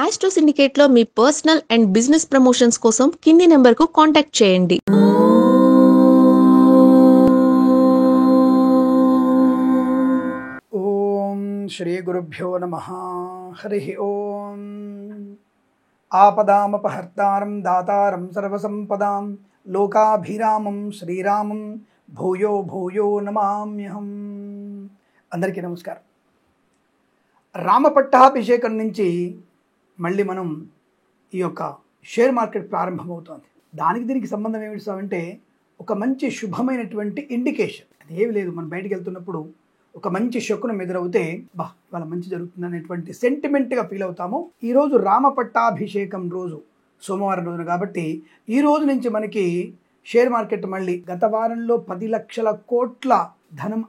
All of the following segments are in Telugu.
ఆస్ట్రో సిండికేట్లో మీ పర్సనల్ అండ్ బిజినెస్ ప్రమోషన్స్ కోసం కింది నెంబర్కు కాంటాక్ట్ చేయండి. ఓం శ్రీ గురుభ్యో నమః. హరి ఓం. ఆపదామపహర్తారం దాతారం సర్వసంపదాం లోకాభిరామం శ్రీరామం భూయో భూయో నమామ్యహం. అందరికీ నమస్కారం. రామపట్టాభిషేకం నుంచి మళ్ళీ మనం ఈ యొక్క షేర్ మార్కెట్ ప్రారంభమవుతోంది. దీనికి సంబంధం ఏమిటి అంటే ఒక మంచి శుభమైనటువంటి ఇండికేషన్. అది ఏమి లేదు, మనం బయటికి వెళ్తున్నప్పుడు ఒక మంచి శకునం ఎదురవుతే ఇవాళ మంచి జరుగుతుంది అనేటువంటి సెంటిమెంట్గా ఫీల్ అవుతాము. ఈరోజు రామపట్టాభిషేకం రోజు, సోమవారం రోజున, కాబట్టి ఈ రోజు నుంచి మనకి షేర్ మార్కెట్ మళ్ళీ గత వారంలో 10 లక్షల కోట్ల ధనం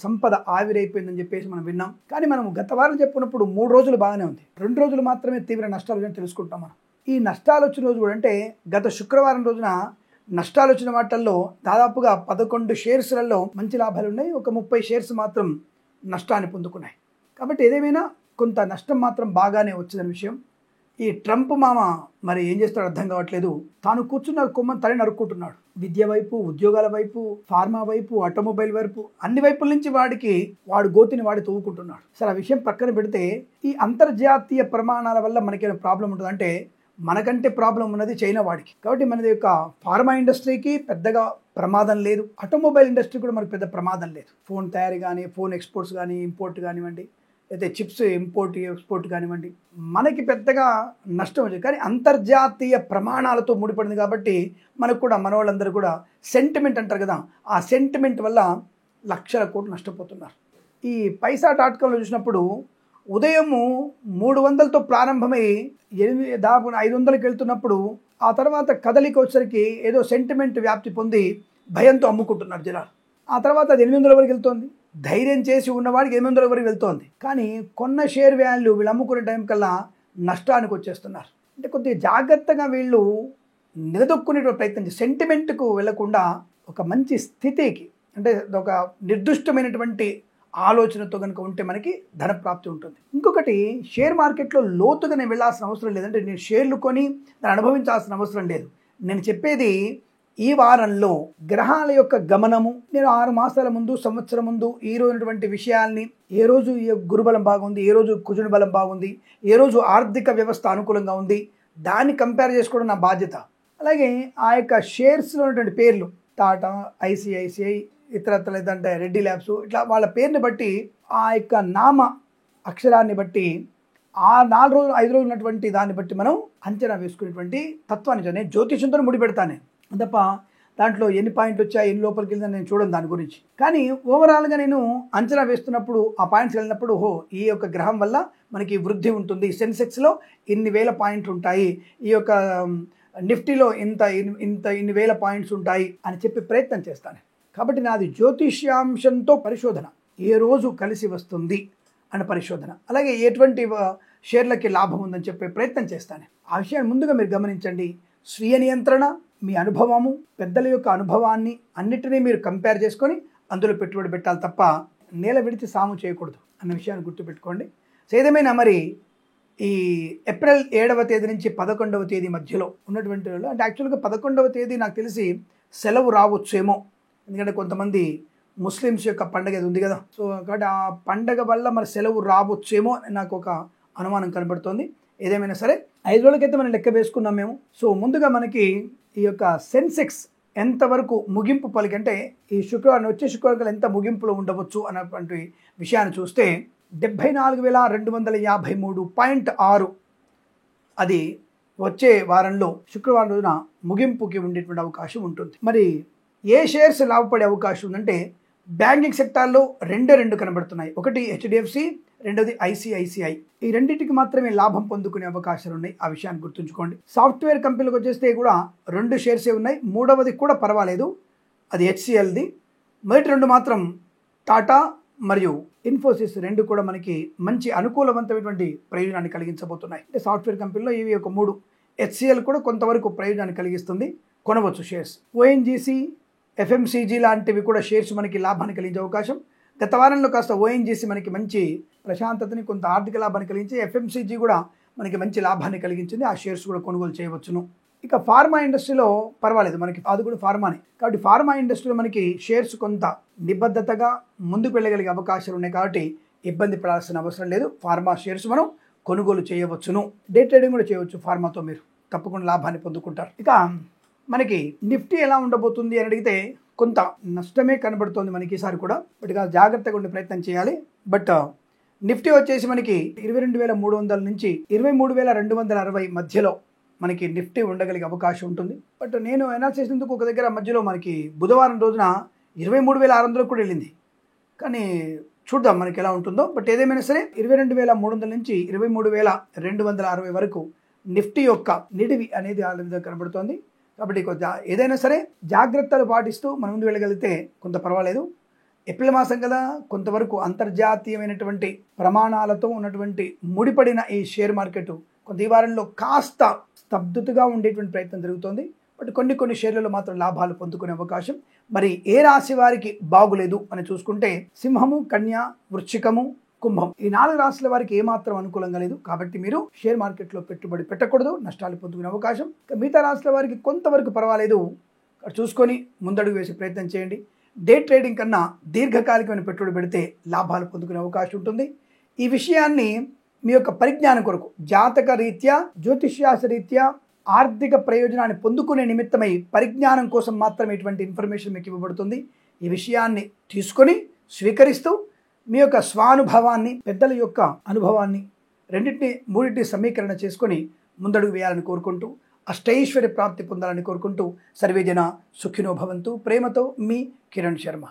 సంపద ఆవిరైపోయిందని చెప్పేసి మనం విన్నాం. కానీ మనం గత వారం చెప్పుకున్నప్పుడు 3 రోజులు బాగానే ఉంది, 2 రోజులు మాత్రమే తీవ్ర నష్టాలు వచ్చాయని తెలుసుకుంటాం. మనం ఈ నష్టాలు వచ్చిన రోజు కూడా అంటే గత శుక్రవారం రోజున నష్టాలు వచ్చిన వాటిల్లో దాదాపుగా 11 షేర్స్లలో మంచి లాభాలు ఉన్నాయి, ఒక 30 షేర్స్ మాత్రం నష్టాన్ని పొందుకున్నాయి. కాబట్టి ఏదేమైనా కొంత నష్టం మాత్రం బాగానే వచ్చిందనే విషయం. ఈ ట్రంప్ మామ మరి ఏం చేస్తాడో అర్థం కావట్లేదు. తాను కూర్చున్న కొమ్మని తల నరుక్కుంటున్నాడు. విద్య వైపు, ఉద్యోగాల వైపు, ఫార్మా వైపు, ఆటోమొబైల్ వైపు, అన్ని వైపుల నుంచి వాడు గోతిని వాడి తవ్వుకుంటున్నాడు. సరే, ఆ విషయం పక్కన పెడితే ఈ అంతర్జాతీయ ప్రమాణాల వల్ల మనకేమైనా ప్రాబ్లం ఉంటుందంటే మనకంటే ప్రాబ్లం ఉన్నది చైనా వాడికి. కాబట్టి మనది యొక్క ఫార్మా ఇండస్ట్రీకి పెద్దగా ప్రమాదం లేదు, ఆటోమొబైల్ ఇండస్ట్రీ కూడా మనకు పెద్ద ప్రమాదం లేదు. ఫోన్ తయారీ కానీ, ఫోన్ ఎక్స్పోర్ట్స్ కానీ, ఇంపోర్ట్ కానివ్వండి, అయితే చిప్స్ ఇంపోర్ట్ ఎక్స్పోర్ట్ కానివ్వండి, మనకి పెద్దగా నష్టం వచ్చింది. కానీ అంతర్జాతీయ ప్రమాణాలతో ముడిపడింది కాబట్టి మనకు కూడా, మన వాళ్ళందరూ కూడా సెంటిమెంట్ అంటారు కదా, ఆ సెంటిమెంట్ వల్ల లక్షల కోట్లు నష్టపోతున్నారు. ఈ పైసా.comలో చూసినప్పుడు ఉదయము 300తో ప్రారంభమై దాదాపు 500కి వెళ్తున్నప్పుడు ఆ తర్వాత కదలిక వచ్చరికి ఏదో సెంటిమెంట్ వ్యాప్తి పొంది భయంతో అమ్ముకుంటున్నారు జనాలు. ఆ తర్వాత అది 800 వరకు వెళ్తోంది. ధైర్యం చేసి ఉన్నవాడికి 800 వరకు వెళ్తోంది. కానీ కొన్న షేర్ వాల్యూ వీళ్ళు అమ్ముకునే టైం కల్లా నష్టానికి వచ్చేస్తున్నారు. అంటే కొద్దిగా జాగ్రత్తగా వీళ్ళు నిలదొక్కునే ప్రయత్నం చేసి సెంటిమెంట్కు వెళ్లకుండా ఒక మంచి స్థితికి, అంటే ఒక నిర్దిష్టమైనటువంటి ఆలోచనతో కనుక ఉంటే మనకి ధన ప్రాప్తి ఉంటుంది. ఇంకొకటి, షేర్ మార్కెట్లో లోతుగా నేను వెళ్ళాల్సిన అవసరం లేదంటే నేను షేర్లు కొని దాన్ని అనుభవించాల్సిన అవసరం లేదు. నేను చెప్పేది ఈ వారంలో గ్రహాల యొక్క గమనము, నేను 6 మాసాల ముందు, సంవత్సరం ముందు ఈ రోజునటువంటి విషయాల్ని, ఏ రోజు ఈ గురుబలం బాగుంది, ఏ రోజు కుజుని బలం బాగుంది, ఏ రోజు ఆర్థిక వ్యవస్థ అనుకూలంగా ఉంది, దాన్ని కంపేర్ చేసుకోవడం నా బాధ్యత. అలాగే ఆ యొక్క షేర్స్లో ఉన్నటువంటి పేర్లు, టాటా, ఐసిఐసిఐ, ఇతరత్ర లేదంటే రెడ్డి ల్యాబ్స్, ఇట్లా వాళ్ళ పేరుని బట్టి, ఆ యొక్క నామ అక్షరాన్ని బట్టి, ఆ 4 రోజులు 5 రోజులు ఉన్నటువంటి దాన్ని బట్టి మనం అంచనా వేసుకునేటువంటి తత్వాన్ని నేను జ్యోతిషంతో ముడిపెడతాను తప్ప దాంట్లో ఎన్ని పాయింట్లు వచ్చాయి, ఎన్ని లోపలికి వెళ్ళిందని నేను చూడను దాని గురించి. కానీ ఓవరాల్గా నేను అంచనా వేస్తున్నప్పుడు ఆ పాయింట్స్ వెళ్ళినప్పుడు ఈ యొక్క గ్రహం వల్ల మనకి వృద్ధి ఉంటుంది, సెన్సెక్స్లో ఇన్ని వేల పాయింట్లు ఉంటాయి, ఈ యొక్క నిఫ్టీలో ఇన్ని వేల పాయింట్స్ ఉంటాయి అని చెప్పి ప్రయత్నం చేస్తాను. కాబట్టి నాది జ్యోతిష్యాంశంతో పరిశోధన, ఏ రోజు కలిసి వస్తుంది అన్న పరిశోధన, అలాగే ఎటువంటి షేర్లకి లాభం ఉందని చెప్పే ప్రయత్నం చేస్తాను. ఆ విషయాన్ని ముందుగా మీరు గమనించండి. స్వీయ నియంత్రణ, మీ అనుభవము, పెద్దల యొక్క అనుభవాన్ని అన్నిటినీ మీరు కంపేర్ చేసుకొని అందులో పెట్టుబడి పెట్టాలి తప్ప నేల విడిచి సాము చేయకూడదు అన్న విషయాన్ని గుర్తుపెట్టుకోండి. ఏదేమైనా మరి ఈ ఏప్రిల్ 7వ తేదీ నుంచి 11వ తేదీ మధ్యలో ఉన్నటువంటి అంటే యాక్చువల్గా 11వ తేదీ నాకు తెలిసి సెలవు రావచ్చేమో, ఎందుకంటే కొంతమంది ముస్లిమ్స్ యొక్క పండగ ఉంది కదా, సో కాబట్టి ఆ పండగ వల్ల మరి సెలవు రావచ్చేమో అని నాకు ఒక అనుమానం కనబడుతోంది. ఏదేమైనా సరే 5 రోజులకైతే మనం లెక్క వేసుకున్నాం మేము. సో ముందుగా మనకి ఈ యొక్క సెన్సెక్స్ ఎంతవరకు ముగింపు పలికంటే ఈ వచ్చే శుక్రవారం ఎంత ముగింపులో ఉండవచ్చు అన్నటువంటి విషయాన్ని చూస్తే 74,253.6 అది వచ్చే వారంలో శుక్రవారం రోజున ముగింపుకి ఉండేటువంటి అవకాశం ఉంటుంది. మరి ఏ షేర్స్ లాభపడే అవకాశం ఉందంటే బ్యాంకింగ్ సెక్టార్లో 2 కనబడుతున్నాయి. ఒకటి హెచ్డిఎఫ్సి, రెండోది ఐసిఐసిఐ. ఈ రెండింటికి మాత్రమే లాభం పొందుకునే అవకాశాలు ఉన్నాయి, ఆ విషయాన్ని గుర్తుంచుకోండి. సాఫ్ట్వేర్ కంపెనీలకు వచ్చేస్తే కూడా 2 షేర్సే ఉన్నాయి, మూడవది కూడా పర్వాలేదు, అది హెచ్సిఎల్ది. మొదటి 2 మాత్రం టాటా మరియు ఇన్ఫోసిస్ 2 కూడా మనకి మంచి అనుకూలవంతమైనటువంటి ప్రయోజనాన్ని కలిగించబోతున్నాయి. అంటే సాఫ్ట్వేర్ కంపెనీలో ఇవి ఒక 3, హెచ్సిఎల్ కూడా కొంతవరకు ప్రయోజనాన్ని కలిగిస్తుంది, కొనవచ్చు షేర్స్. ఓఎన్జీసీ, ఎఫ్ఎంసీజీ లాంటివి కూడా షేర్స్ మనకి లాభాన్ని కలిగించే అవకాశం. గత వారంలో కాస్త ఓఎన్జీసీ మనకి మంచి ప్రశాంతతని, కొంత ఆర్థిక లాభాన్ని కలిగించి, ఎఫ్ఎంసీజీ కూడా మనకి మంచి లాభాన్ని కలిగించింది. ఆ షేర్స్ కూడా కొనుగోలు చేయవచ్చును. ఇక ఫార్మా ఇండస్ట్రీలో పర్వాలేదు, మనకి అది కూడా ఫార్మానే కాబట్టి ఫార్మా ఇండస్ట్రీలో మనకి షేర్స్ కొంత నిబద్ధతగా ముందుకు వెళ్ళగలిగే అవకాశాలు ఉన్నాయి కాబట్టి ఇబ్బంది పడాల్సిన అవసరం లేదు. ఫార్మా షేర్స్ మనం కొనుగోలు చేయవచ్చును. డే ట్రేడింగ్ కూడా చేయవచ్చు ఫార్మాతో, మీరు తప్పకుండా లాభాన్ని పొందుకుంటారు. ఇక మనకి నిఫ్టీ ఎలా ఉండబోతుంది అని అడిగితే కొంత నష్టమే కనబడుతోంది మనకి ఈసారి కూడా. బట్ ఇక జాగ్రత్తగా ఉండే ప్రయత్నం చేయాలి. బట్ నిఫ్టీ వచ్చేసి మనకి 22,300 నుంచి 23,260 మధ్యలో మనకి నిఫ్టీ ఉండగలిగే అవకాశం ఉంటుంది. బట్ నేను అనాలిసిస్ చేసినందుకు ఒక దగ్గర మధ్యలో మనకి బుధవారం రోజున 23,600 కూడా వెళ్ళింది. కానీ చూద్దాం మనకి ఎలా ఉంటుందో. బట్ ఏదేమైనా సరే 22,300 నుంచి 23,260 వరకు నిఫ్టీ యొక్క నిడివి అనేది ఆ విధంగా కనబడుతోంది. కాబట్టి ఏదైనా సరే జాగ్రత్తలు పాటిస్తూ మనం ముందు వెళ్ళగలిగితే కొంత పర్వాలేదు. ఏప్రిల్ మాసం కదా, కొంతవరకు అంతర్జాతీయమైనటువంటి ప్రమాణాలతో ఉన్నటువంటి ముడిపడిన ఈ షేర్ మార్కెట్ కొంత ఈ వారంలో కాస్త స్తబ్దతగా ఉండేటువంటి ప్రయత్నం జరుగుతోంది. బట్ కొన్ని షేర్లలో మాత్రం లాభాలు పొందుకునే అవకాశం. మరి ఏ రాశి వారికి బాగులేదు అని చూసుకుంటే సింహము, కన్య, వృశ్చికము, కుంభం ఈ 4 రాశుల వారికి ఏమాత్రం అనుకూలంగా లేదు. కాబట్టి మీరు షేర్ మార్కెట్లో పెట్టుబడి పెట్టకూడదు, నష్టాలు పొందుకునే అవకాశం. మిగతా రాశుల వారికి కొంతవరకు పర్వాలేదు, చూసుకొని ముందడుగు వేసే ప్రయత్నం చేయండి. డే ట్రేడింగ్ కన్నా దీర్ఘకాలికమైన పెట్టుబడి పెడితే లాభాలు పొందుకునే అవకాశం ఉంటుంది. ఈ విషయాన్ని మీ యొక్క పరిజ్ఞానం కొరకు జాతక రీత్యా, జ్యోతిష్యాస రీత్యా ఆర్థిక ప్రయోజనాన్ని పొందుకునే నిమిత్తమై పరిజ్ఞానం కోసం మాత్రమే ఇటువంటి ఇన్ఫర్మేషన్ మీకు ఇవ్వబడుతుంది. ఈ విషయాన్ని తీసుకొని స్వీకరిస్తూ మీ యొక్క స్వానుభవాన్ని, పెద్దల యొక్క అనుభవాన్ని మూడింటిని సమీకరణ చేసుకొని ముందడుగు వేయాలని కోరుకుంటూ అష్టైశ్వర్య ప్రాప్తి పొందాలని కోరుకుంటూ సర్వేజన సుఖినో భవంతు. ప్రేమతో మీ కిరణ్ శర్మ.